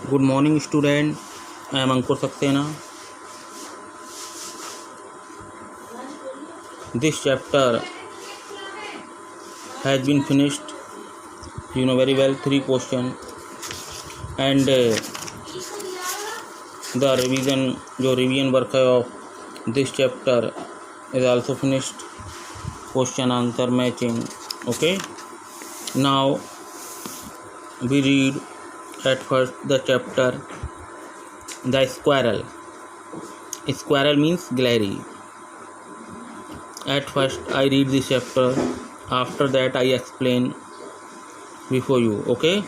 Good morning, student. I am Ankur Saxena. This chapter has been finished. You know very well 3 questions, and the revision work of this chapter is also finished. Question answer matching. Okay. Now we read at first the chapter The Squirrel. Squirrel means glary. At first I read this chapter, after that I explain before you. Okay.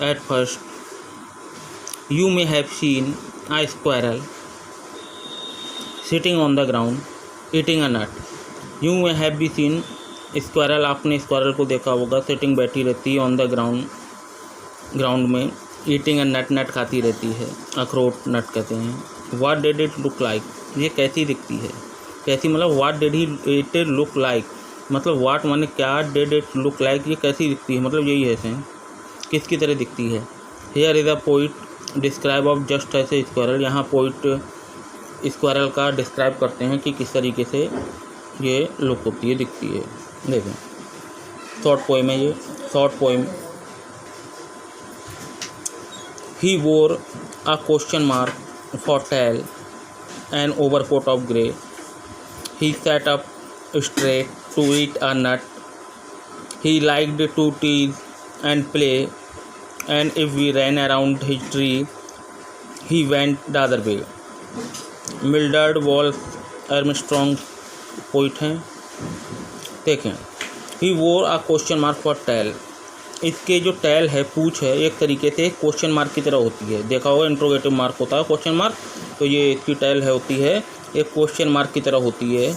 At first, you may have seen a squirrel sitting on the ground eating a nut. You may have भी seen squirrel, आपने squirrel को देखा होगा, sitting बैठी रहती है on the ground में, eating a नट खाती रहती है, अखरोट नट कहते हैं। What did it look like, ये कैसी दिखती है, कैसी मतलब what did it look like, मतलब व्हाट माने क्या, डिड इट लुक लाइक ये कैसी दिखती है, मतलब यही है सेम, किसकी तरह दिखती है। Here is a poet describe of just ऐसे स्क्वायरल, यहाँ पोइट स्क्वायरल का डिस्क्राइब करते हैं कि किस तरीके से ये लुक होती है, दिखती है। देखें, शॉर्ट पोएम है ये, short poem. He wore a question mark for tail an overcoat of grey, he sat up straight to eat a nut, he liked to tease and play, and if we ran around his tree he went the other way. Mildred Walls Armstrong poet हैं। देखें, he wore a question mark for tail, इसके जो tell है, पूछ है, एक तरीके से क्वेश्चन मार्क की तरह होती है। देखा होगा इंट्रोगेटिव मार्क होता है क्वेश्चन मार्क, तो ये इसकी टेल है होती है एक क्वेश्चन मार्क की तरह होती है।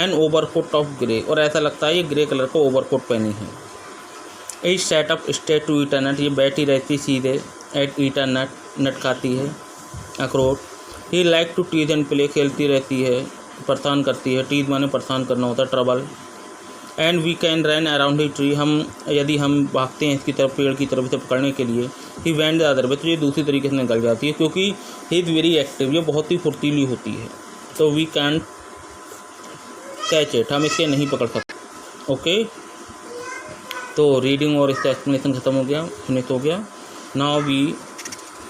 एन ओवरकोट ऑफ ग्रे, और ऐसा लगता है ये ग्रे कलर का ओवरकोट पहनी है। He set up straight to eat a nut, ये बैठी रहती सीधे, एट ईट अ नट खाती है अखरोट। He like to tease and play, खेलती रहती है, परेशान करती है, टीज माने परेशान करना होता है, trouble. And we can run around he tree, यदि हम भागते हैं इसकी तरफ, पेड़ की तरफ से पकड़ने के लिए। ही वेंट द अदर वे, तो ये दूसरी तरीके से निकल जाती है, क्योंकि ही इज़ वेरी एक्टिव, ये बहुत ही फुर्तीली होती है, तो वी कैन कैच इट, हम इसे नहीं पकड़ सकते। ओके, तो रीडिंग और इसका एक्सप्लेनेशन ख़त्म हो गया, फिनिश हो गया। Now we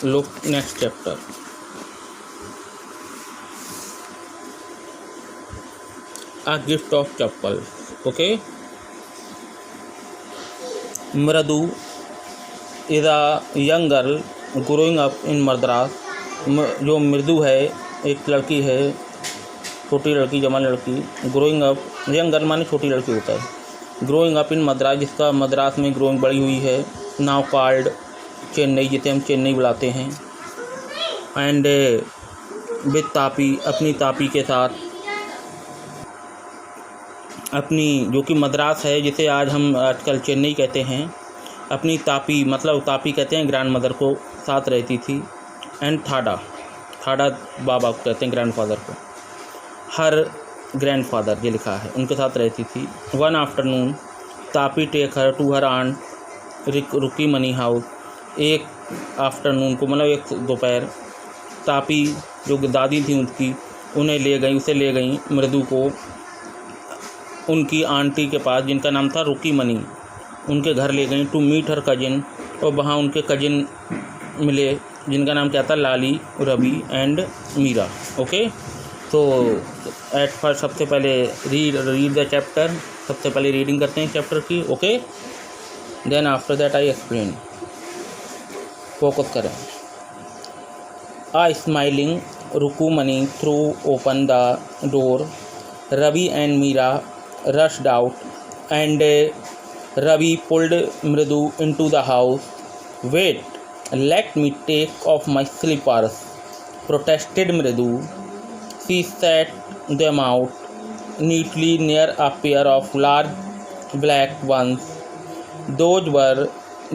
look next chapter. A gift of chappal. Okay, Mridu is a young girl growing up in Madras, जो मृदु है एक लड़की है, छोटी लड़की, जवान लड़की। ग्रोइंग अप, यंग गर्ल माने छोटी लड़की होता है। ग्रोइंग अप इन मद्रास, जिसका मद्रास में ग्रोइंग बड़ी हुई है। नाउ कॉल्ड चेन्नई, जिसे हम चेन्नई बुलाते हैं। एंड विद तापी, अपनी तापी के साथ, अपनी जो कि मद्रास है, जिसे आज हम आजकल चेन्नई कहते हैं, अपनी तापी, मतलब तापी कहते हैं ग्रैंड मदर को, साथ रहती थी। एंड थाडा बाबा को कहते हैं ग्रैंडफादर को, हर ग्रैंडफादर ये लिखा है, उनके साथ रहती थी। One afternoon Tapi take her to her aunt Rukmini house, एक आफ्टरनून को मतलब एक दोपहर, तापी जो दादी थी उनकी, उसे ले गई मृदु को उनकी आंटी के पास, जिनका नाम था रुकी मनी, उनके घर ले गई। टू मीट हर कजिन, और वहाँ उनके कजिन मिले, जिनका नाम क्या था, लाली, रवि एंड मीरा। ओके, तो एट फर्स्ट सबसे पहले रीड द चैप्टर, सबसे पहले रीडिंग करते हैं चैप्टर की। Okay, then after that I explain. Focus करें। A smiling Rukmani threw open the door, Ravi and Meera rushed out, and Ravi pulled Mridu into the house. Wait, let me take off my slippers, protested Mridu. She set them out neatly near a pair of large black ones. Those were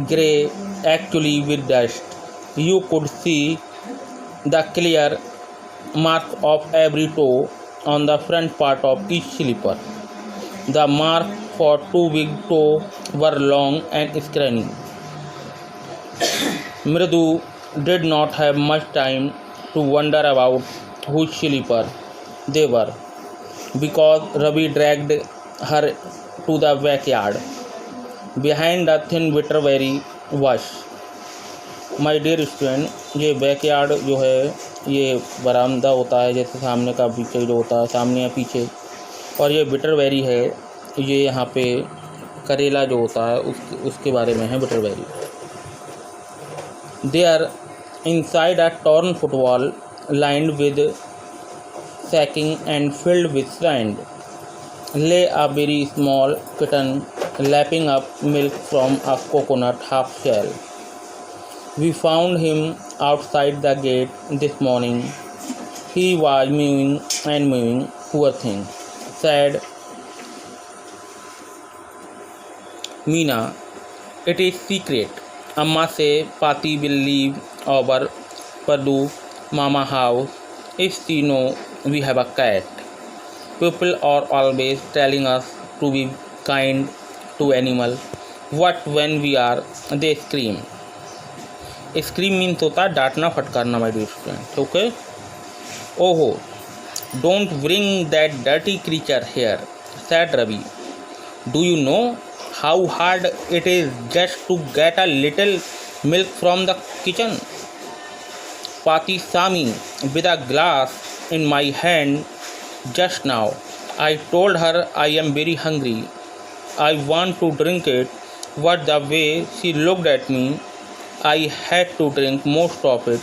grey, actually with dust. You could see the clear mark of every toe on the front part of each slipper. The mark for two big toes were long and scrawny. Mridu did not have much time to wonder about whose sleeper they were, because Ravi dragged her to the backyard behind a thin bitterberry bush. My dear student, ये backyard जो है ये बरामदा होता है, जैसे सामने का पीछे जो होता है, सामने या पीछे, और ये बिटरबेरी है, ये यहाँ पे करेला जो होता है उसके बारे में है bitterberry. They are inside a torn football lined with sacking and filled with sand lay a very small kitten lapping up milk from a coconut half shell. We found him outside the gate this morning. He was mewing and mewing, poor thing, said Meena. It is secret. Amma say Pati will leave our Padu Mama house if she know we have a cat. People are always telling us to be kind to animal. What when we are? They scream. Scream means होता है डांटना फटकारना, my dear student. Okay? Oh, don't bring that dirty creature here, said Ravi. Do you know how hard it is just to get a little milk from the kitchen? Pati saw me with a glass in my hand just now. I told her I am very hungry. I want to drink it. But the way she looked at me, I had to drink most of it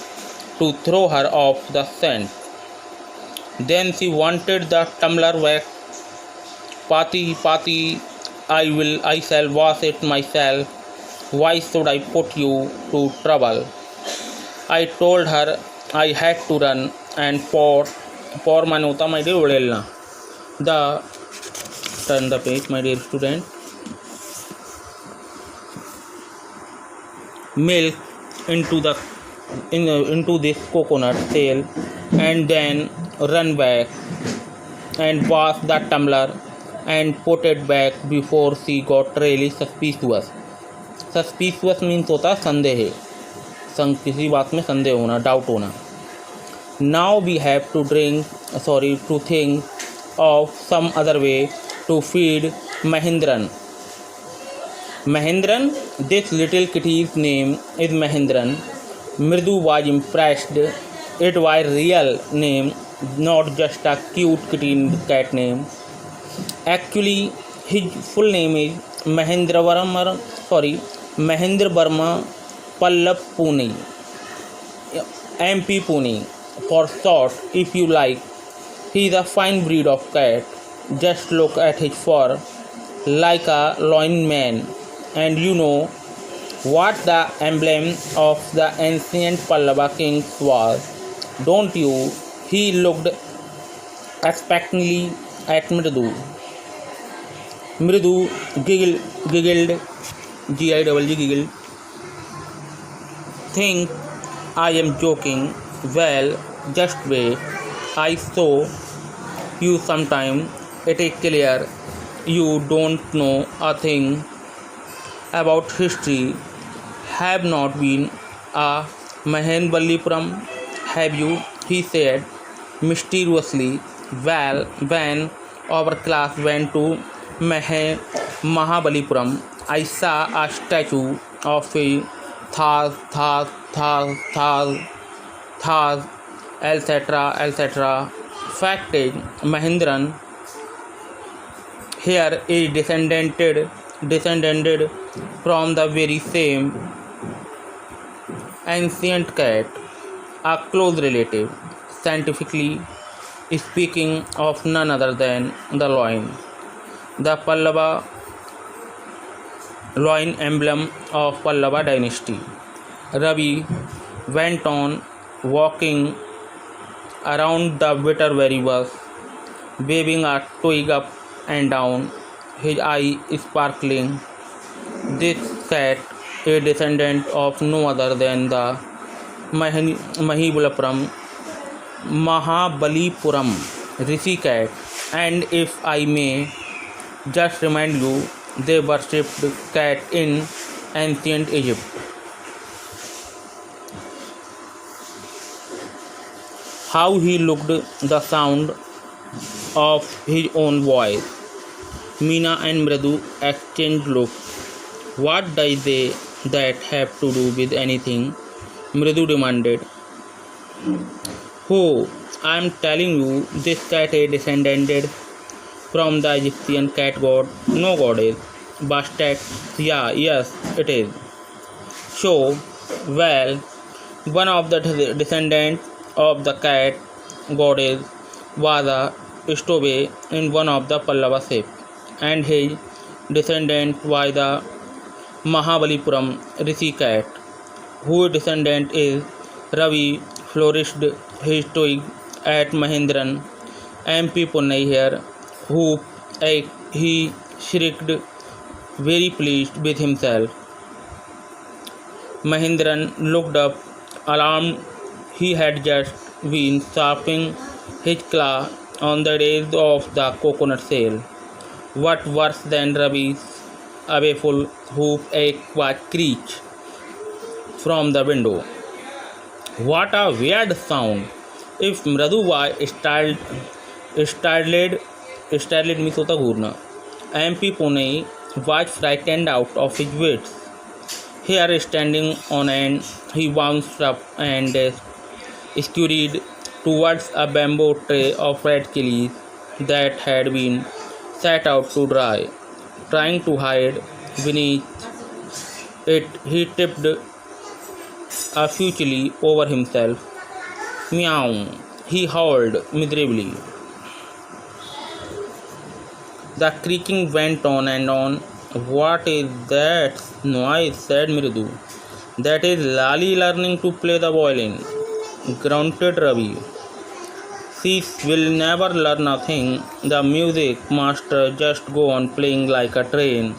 to throw her off the scent. Then she wanted the tumbler back. Pati, I shall wash it myself. Why should I put you to trouble? I told her I had to run and pour माने होता my dear उड़ेलना. Turn the page, my dear student. Milk into this coconut shell and then run back and wash the tumbler and put it back before she got really suspicious. Suspicious means होता है संदेह, किसी बात में संदेह होना, doubt होना. Now we have to think of some other way to feed Mahendran. Mahendran, this little kitty's name is Mahendran. Mridu was impressed. It was real name, not just a cute cat name. Actually, his full name is Mahendra Verma Pallab Pune, MP Pune for short, if you like. He is a fine breed of cat. Just look at his fur, like a loin man. And you know what the emblem of the ancient Pallava kings was, don't you? He looked expectantly at Mridu. Mridu giggled, G-I-G-G, giggled. Think I am joking? Well, just wait. I saw you sometime. It is clear you don't know a thing about history. Have not been a Mahabalipuram, have you? He said mysteriously. Well, when our class went to Mahabalipuram, I saw a statue of a Thas, etc. Fact is, Mahendran here is descended from the very same ancient cat, a close relative, scientifically speaking, of none other than the loin, the Pallava loin emblem of Pallava dynasty. Ravi went on walking around the bitterberry bush, waving a twig up and down, his eye sparkling. This cat, a descendant of no other than the Mahabalipuram Rishi cat, and if I may just remind you, they worshipped cat in ancient Egypt. how he looked, the sound of his own voice. Meena and Mridu exchanged looks. What does that have to do with anything? Mridu demanded. Oh, I am telling you, this cat is descended from the Egyptian cat god. No goddess. Bastet. Yeah, yes, it is. So, well, one of the descendants of the cat goddess was a stowaway in one of the Pallava ships, and his descendant was the Mahabalipuram Rishi cat, whose descendant is Ravi flourished his twig at Mahindran, MP Pune here, who he shrieked, very pleased with himself. Mahindran looked up, alarmed. He had just been sharpening his claw on the edge of the coconut shell. What worse than Ravi's awful hoof was screeched from the window. What a weird sound! If Mridu was startled means होता घूरना. MP Pune was frightened out of his wits. Here, standing on end, he bounced up and scurried towards a bamboo tray of red chilies that had been set out to dry. Trying to hide beneath it, he tipped a few chili over himself. Meow! He howled miserably. The creaking went on and on. What is that noise? Said Mridu. That is Lali learning to play the violin, grunted Ravi. She will never learn a thing. The music master just go on playing like a train,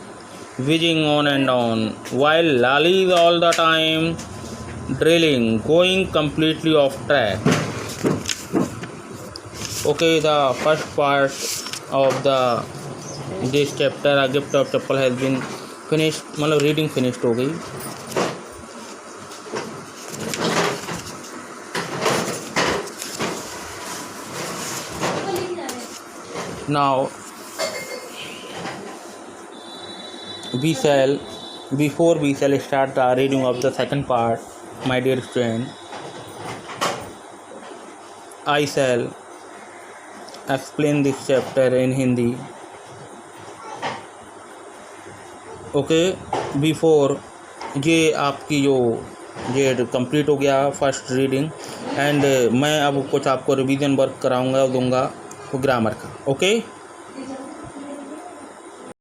whizzing on and on, while Lali is all the time drilling, going completely off track. Okay, the first part of this chapter, A Gift of Chappal, has been finished. मतलब reading finished हो गई. Now before we shall start the reading of the second part, my dear student, I shall explain this chapter in Hindi. Okay, before ये आपकी जो ये complete हो गया first reading, and मैं अब कुछ आपको रिवीजन वर्क कराऊंगा दूंगा ग्रामर का. ओके.